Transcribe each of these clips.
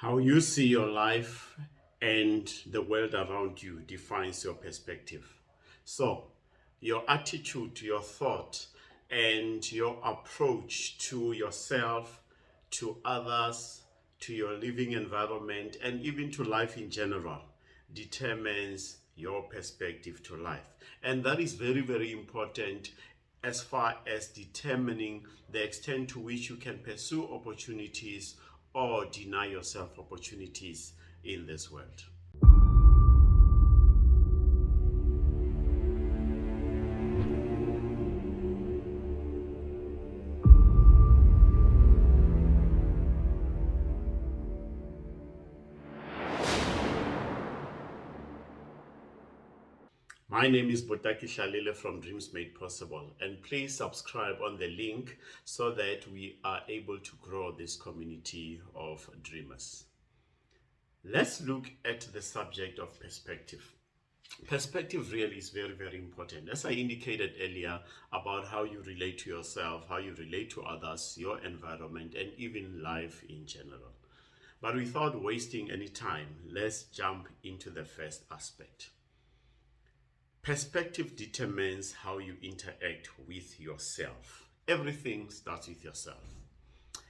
How you see your life and the world around you defines your perspective. So, your attitude, your thought, and your approach to yourself, to others, to your living environment, and even to life in general determines your perspective to life. And that is very, very important as far as determining the extent to which you can pursue opportunities or deny yourself opportunities in this world. My name is Botaki Shalile from Dreams Made Possible, and please subscribe on the link so that we are able to grow this community of dreamers. Let's look at the subject of perspective. Perspective really is very, very important. As I indicated earlier about how you relate to yourself, how you relate to others, your environment, and even life in general. But without wasting any time, let's jump into the first aspect. Perspective determines how you interact with yourself. Everything starts with yourself.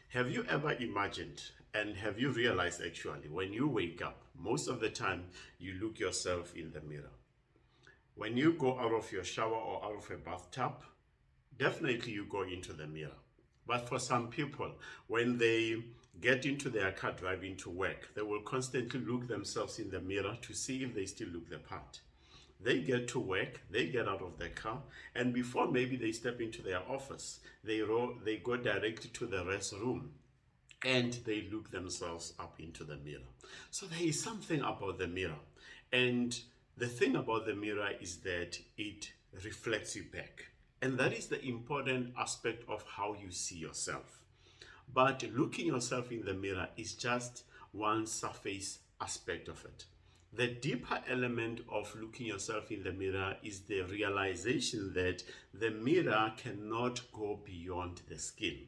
Have you ever imagined and have you realized actually when you wake up, most of the time you look yourself in the mirror? When you go out of your shower or out of a bathtub, definitely you go into the mirror. But for some people, when they get into their car driving to work, they will constantly look themselves in the mirror to see if they still look the part. They get to work, they get out of their car, and before maybe they step into their office, they go directly to the restroom and they look themselves up into the mirror. So there is something about the mirror. And the thing about the mirror is that it reflects you back. And that is the important aspect of how you see yourself. But looking yourself in the mirror is just one surface aspect of it. The deeper element of looking yourself in the mirror is the realization that the mirror cannot go beyond the skin.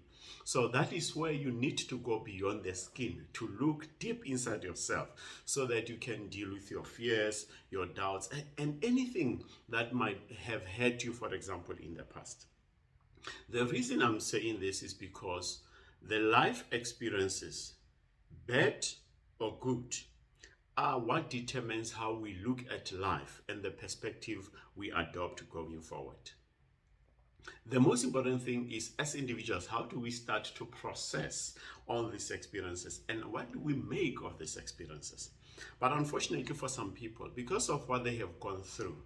So that is where you need to go beyond the skin to look deep inside yourself so that you can deal with your fears, your doubts, and anything that might have hurt you, for example, in the past. The reason I'm saying this is because the life experiences, bad or good, are what determines how we look at life and the perspective we adopt going forward. The most important thing is, as individuals, how do we start to process all these experiences and what do we make of these experiences? But unfortunately for some people, because of what they have gone through,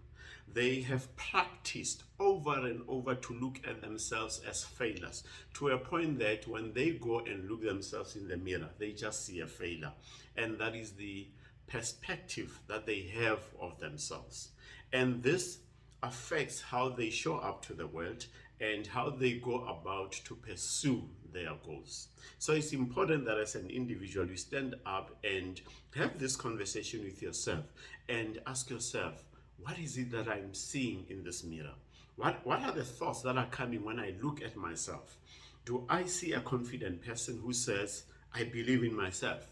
they have practiced over and over to look at themselves as failures, to a point that when they go and look themselves in the mirror, they just see a failure. And that is the perspective that they have of themselves. And this affects how they show up to the world and how they go about to pursue their goals. So it's important that as an individual, you stand up and have this conversation with yourself and ask yourself, what is it that I'm seeing in this mirror? What are the thoughts that are coming when I look at myself? Do I see a confident person who says, I believe in myself?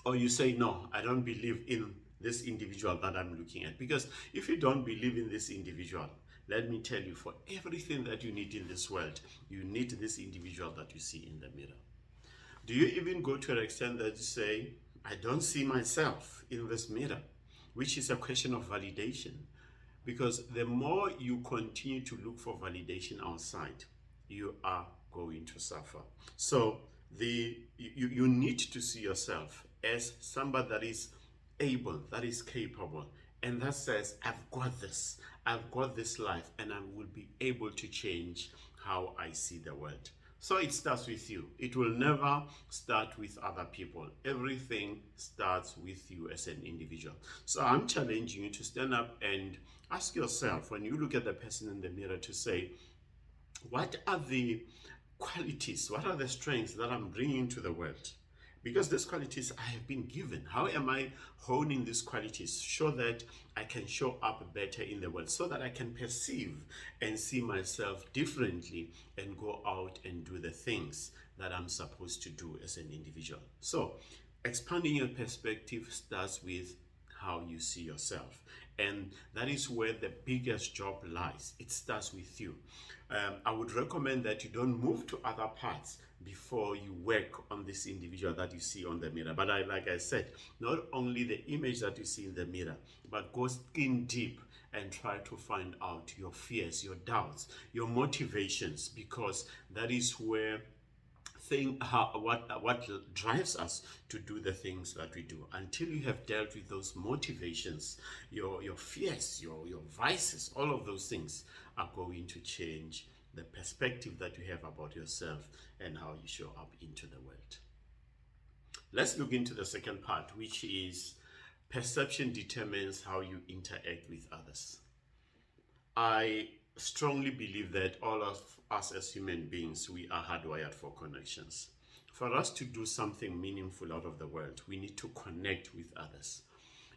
Or you say, no, I don't believe in this individual that I'm looking at. Because if you don't believe in this individual, let me tell you, for everything that you need in this world, you need this individual that you see in the mirror. Do you even go to an extent that you say, I don't see myself in this mirror, which is a question of validation. Because the more you continue to look for validation outside, you are going to suffer. So you need to see yourself as somebody that is able, that is capable, and that says, I've got this life, and I will be able to change how I see the world. So it starts with you. It will never start with other people. Everything starts with you as an individual. So I'm challenging you to stand up and ask yourself, when you look at the person in the mirror, to say, what are the qualities, what are the strengths that I'm bringing to the world? Because these qualities I have been given. How am I honing these qualities so that I can show up better in the world, so that I can perceive and see myself differently and go out and do the things that I'm supposed to do as an individual? So Expanding your perspective starts with how you see yourself. And that is where the biggest job lies. It starts with you. I would recommend that you don't move to other parts before you work on this individual that you see on the mirror. But like I said, not only the image that you see in the mirror, but go skin deep and try to find out your fears, your doubts, your motivations, because that is where what drives us to do the things that we do. Until you have dealt with those motivations, your fears, your vices, all of those things are going to change the perspective that you have about yourself and how you show up into the world. Let's look into the second part, which is perception determines how you interact with others. I strongly believe that all of us as human beings, we are hardwired for connections. For us to do something meaningful out of the world, we need to connect with others.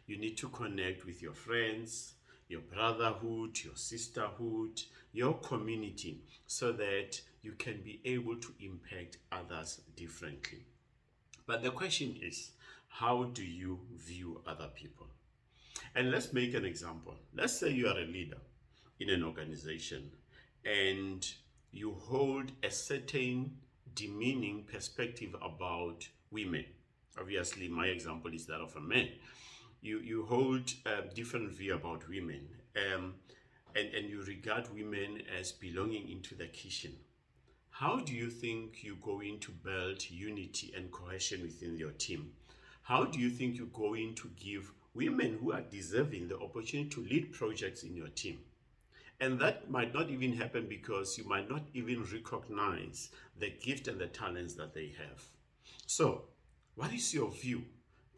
You need to connect with your friends, your brotherhood, your sisterhood, your community, so that you can be able to impact others differently. But the question is, how do you view other people? And let's make an example. Let's say you are a leader in an organization and you hold a certain demeaning perspective about women. Obviously, my example is that of a man. You hold a different view about women, and you regard women as belonging into the kitchen. How do you think you're going to build unity and cohesion within your team? How do you think you're going to give women who are deserving the opportunity to lead projects in your team? And that might not even happen because you might not even recognize the gift and the talents that they have. So, what is your view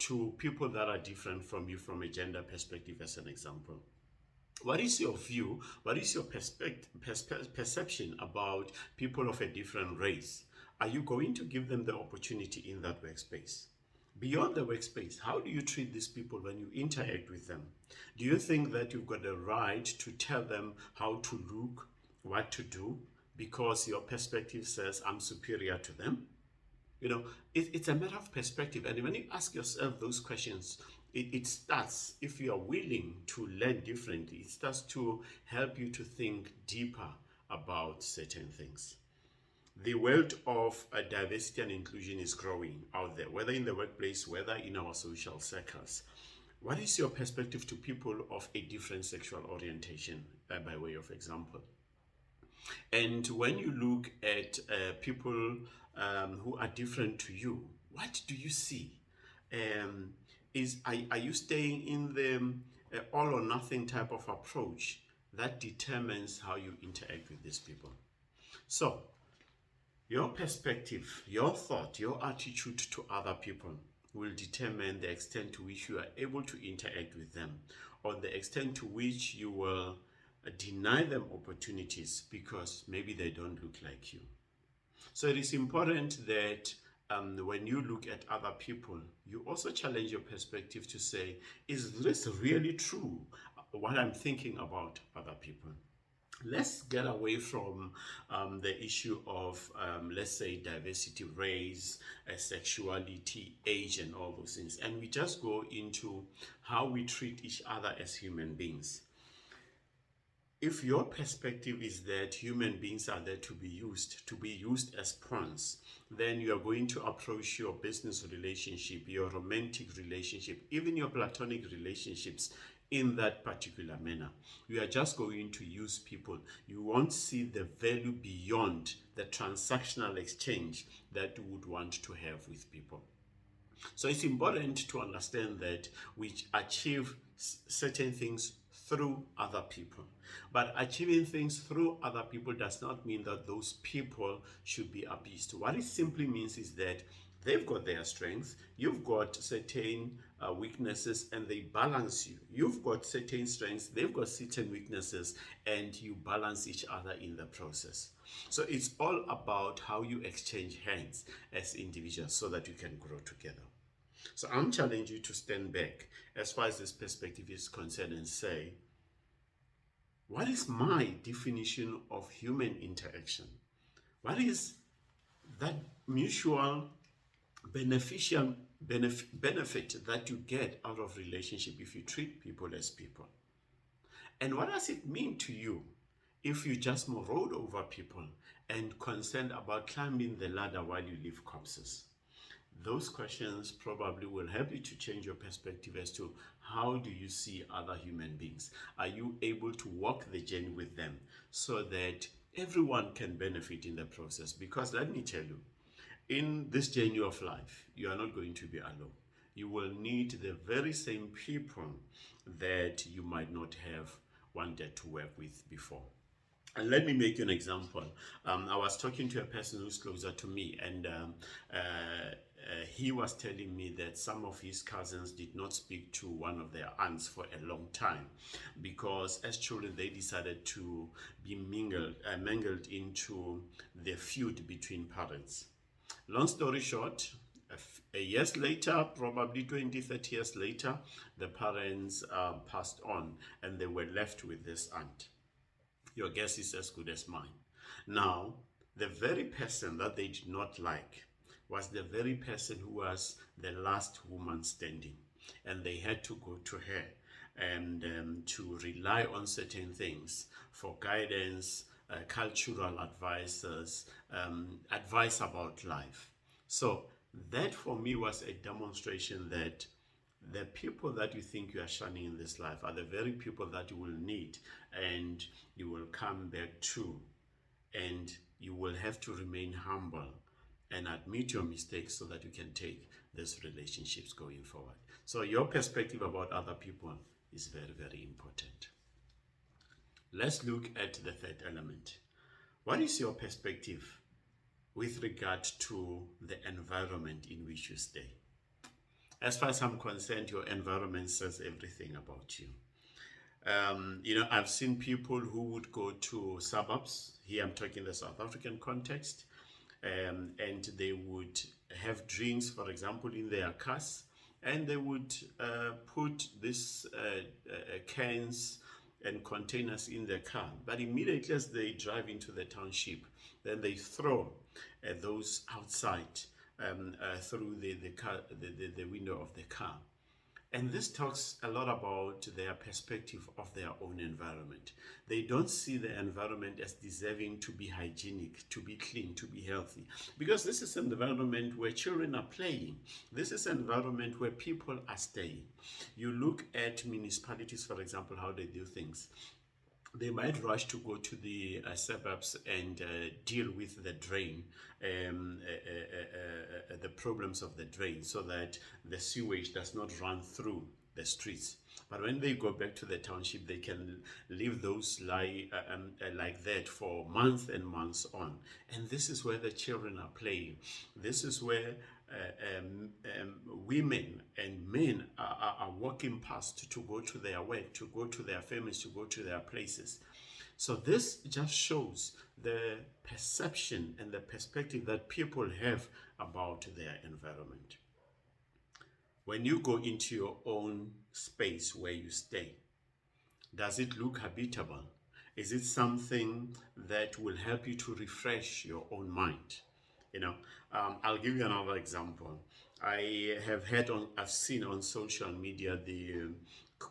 to people that are different from you from a gender perspective, as an example? What is your view? What is your perception about people of a different race? Are you going to give them the opportunity in that workspace? Beyond the workspace, how do you treat these people when you interact with them? Do you think that you've got the right to tell them how to look, what to do, because your perspective says I'm superior to them? It's a matter of perspective. And when you ask yourself those questions, it starts, if you are willing to learn differently, it starts to help you to think deeper about certain things. The world of diversity and inclusion is growing out there, whether in the workplace, whether in our social circles. What is your perspective to people of a different sexual orientation, by way of example? And when you look at people who are different to you, what do you see? Are you staying in the all or nothing type of approach that determines how you interact with these people? So, your perspective, your thought, your attitude to other people will determine the extent to which you are able to interact with them, or the extent to which you will deny them opportunities because maybe they don't look like you. So it is important that when you look at other people, you also challenge your perspective to say, is this really true, what I'm thinking about other people? Let's get away from the issue of, let's say, diversity, race, sexuality, age, and all those things. And we just go into how we treat each other as human beings. If your perspective is that human beings are there to be used as pawns, then you are going to approach your business relationship, your romantic relationship, even your platonic relationships in that particular manner. You are just going to use people. You won't see the value beyond the transactional exchange that you would want to have with people. So it's important to understand that we achieve certain things through other people. But achieving things through other people does not mean that those people should be abused. What it simply means is that they've got their strengths, you've got certain weaknesses, and they balance you. You've got certain strengths, they've got certain weaknesses, and you balance each other in the process. So it's all about how you exchange hands as individuals so that you can grow together. So I'm challenging you to stand back as far as this perspective is concerned and say, what is my definition of human interaction? What is that mutual beneficial benefit that you get out of relationship if you treat people as people. And what does it mean to you if you just maraud over people and concerned about climbing the ladder while you leave corpses? Those questions probably will help you to change your perspective as to how do you see other human beings. Are you able to walk the journey with them so that everyone can benefit in the process? Because let me tell you, in this journey of life, you are not going to be alone. You will need the very same people that you might not have wanted to work with before. And let me make you an example. I was talking to a person who's closer to me, and he was telling me that some of his cousins did not speak to one of their aunts for a long time because as children they decided to be mingled into the feud between parents. Long story short, a years later, probably 20, 30 years later, the parents passed on and they were left with this aunt. Your guess is as good as mine. Now, the very person that they did not like was the very person who was the last woman standing. And they had to go to her and to rely on certain things for guidance, cultural advisors, advice about life. So that for me was a demonstration that the people that you think you are shunning in this life are the very people that you will need and you will come back to, and you will have to remain humble and admit your mistakes so that you can take these relationships going forward. So your perspective about other people is very, very important. Let's look at the third element. What is your perspective with regard to the environment in which you stay? As far as I'm concerned, your environment says everything about you. I've seen people who would go to suburbs. Here I'm talking the South African context. And they would have drinks, for example, in their cars. And they would put these cans and containers in their car. But immediately as they drive into the township, then they throw those outside through the window of the car. And this talks a lot about their perspective of their own environment. They don't see the environment as deserving to be hygienic, to be clean, to be healthy. Because this is an environment where children are playing. This is an environment where people are staying. You look at municipalities, for example, how they do things. They might rush to go to the suburbs and deal with the drain, the problems of the drain, so that the sewage does not run through the streets. But when they go back to the township, they can leave those like that for months and months on. And this is where the children are playing. This is where women and men are walking past to go to their work, to go to their families, to go to their places. So this just shows the perception and the perspective that people have about their environment. When you go into your own space where you stay, does it look habitable? Is it something that will help you to refresh your own mind? I'll give you another example. I've seen on social media the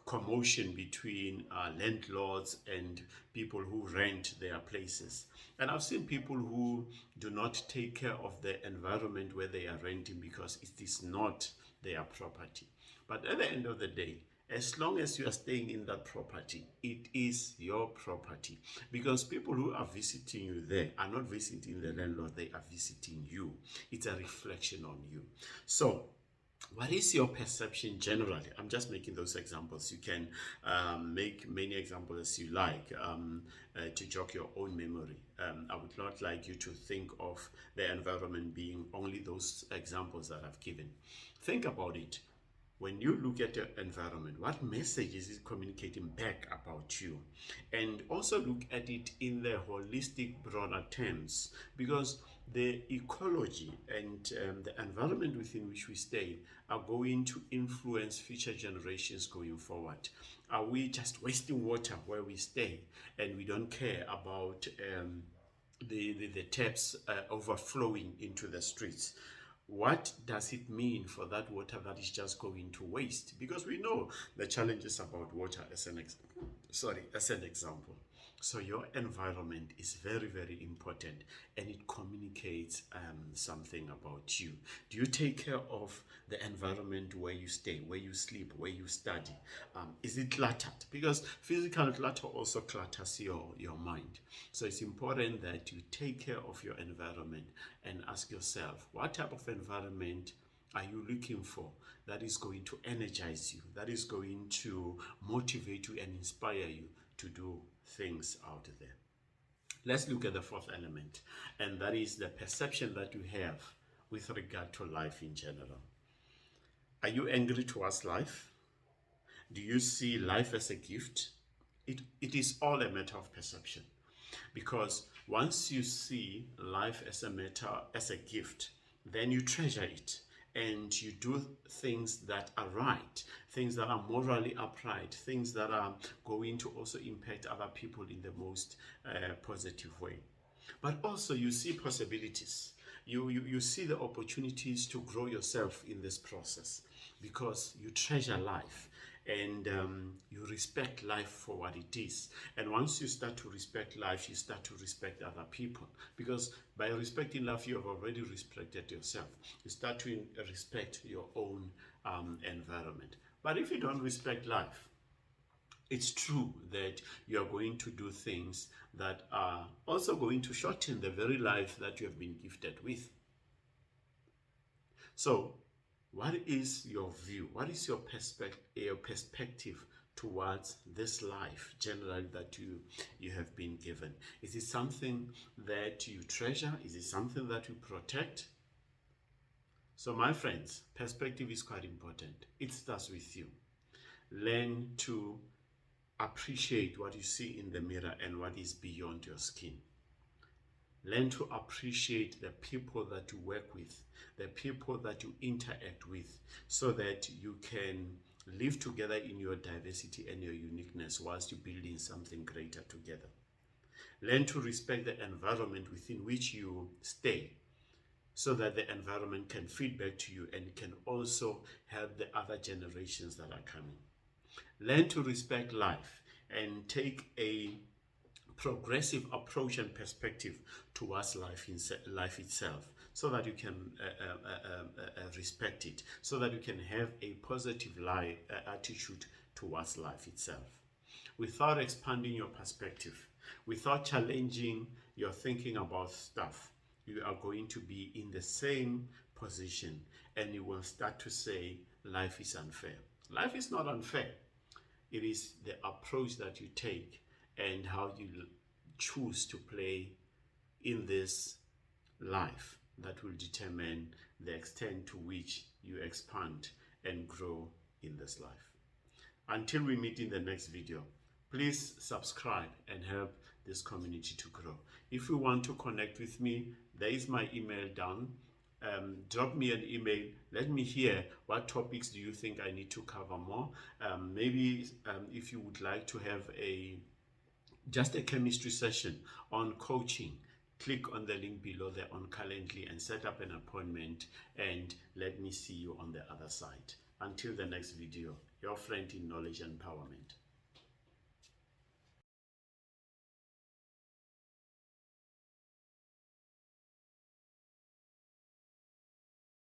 commotion between landlords and people who rent their places. And I've seen people who do not take care of the environment where they are renting because it is not their property. But at the end of the day, as long as you are staying in that property, it is your property. Because people who are visiting you there are not visiting the landlord, they are visiting you. It's a reflection on you. So, what is your perception generally? I'm just making those examples. You can make many examples as you like to jog your own memory. I would not like you to think of the environment being only those examples that I've given. Think about it. When you look at your environment, what message is it communicating back about you? And also look at it in the holistic, broader terms, because the ecology and the environment within which we stay are going to influence future generations going forward. Are we just wasting water where we stay and we don't care about the taps overflowing into the streets? What does it mean for that water that is just going to waste? Because we know the challenges about water as as an example. So your environment is very, very important, and it communicates something about you. Do you take care of the environment where you stay, where you sleep, where you study? Is it cluttered? Because physical clutter also clutters your mind. So it's important that you take care of your environment and ask yourself, what type of environment are you looking for that is going to energize you, that is going to motivate you and inspire you to do things out there? Let's look at the fourth element, and that is the perception that you have with regard to life in general. Are you angry towards life? Do you see life as a gift? It is all a matter of perception. Because once you see life as as a gift, then you treasure it and you do things that are right, things that are morally upright, things that are going to also impact other people in the most positive way. But also you see possibilities. You see the opportunities to grow yourself in this process because you treasure life and you respect life for what it is. And once you start to respect life, you start to respect other people, because by respecting life, you have already respected yourself. You start to respect your own environment. But if you don't respect life, it's true that you are going to do things that are also going to shorten the very life that you have been gifted with. So, what is your view? What is your perspective towards this life generally that you have been given? Is it something that you treasure? Is it something that you protect? So, my friends, perspective is quite important. It starts with you. Learn to appreciate what you see in the mirror and what is beyond your skin. Learn to appreciate the people that you work with, the people that you interact with, so that you can live together in your diversity and your uniqueness whilst you're building something greater together. Learn to respect the environment within which you stay, so that the environment can feed back to you and can also help the other generations that are coming. Learn to respect life and take a progressive approach and perspective towards life itself, so that you can respect it, so that you can have a positive attitude towards life itself. Without expanding your perspective, without challenging your thinking about stuff, you are going to be in the same position and you will start to say life is unfair. Life is not unfair. It is the approach that you take and how you choose to play in this life that will determine the extent to which you expand and grow in this life. Until we meet in the next video, please subscribe and help this community to grow. If you want to connect with me, there is my email down. Drop me an email. Let me hear what topics do you think I need to cover more. Maybe if you would like to have just a chemistry session on coaching, click on the link below there on Calendly and set up an appointment, and let me see you on the other side. Until the next video, your friend in knowledge and empowerment.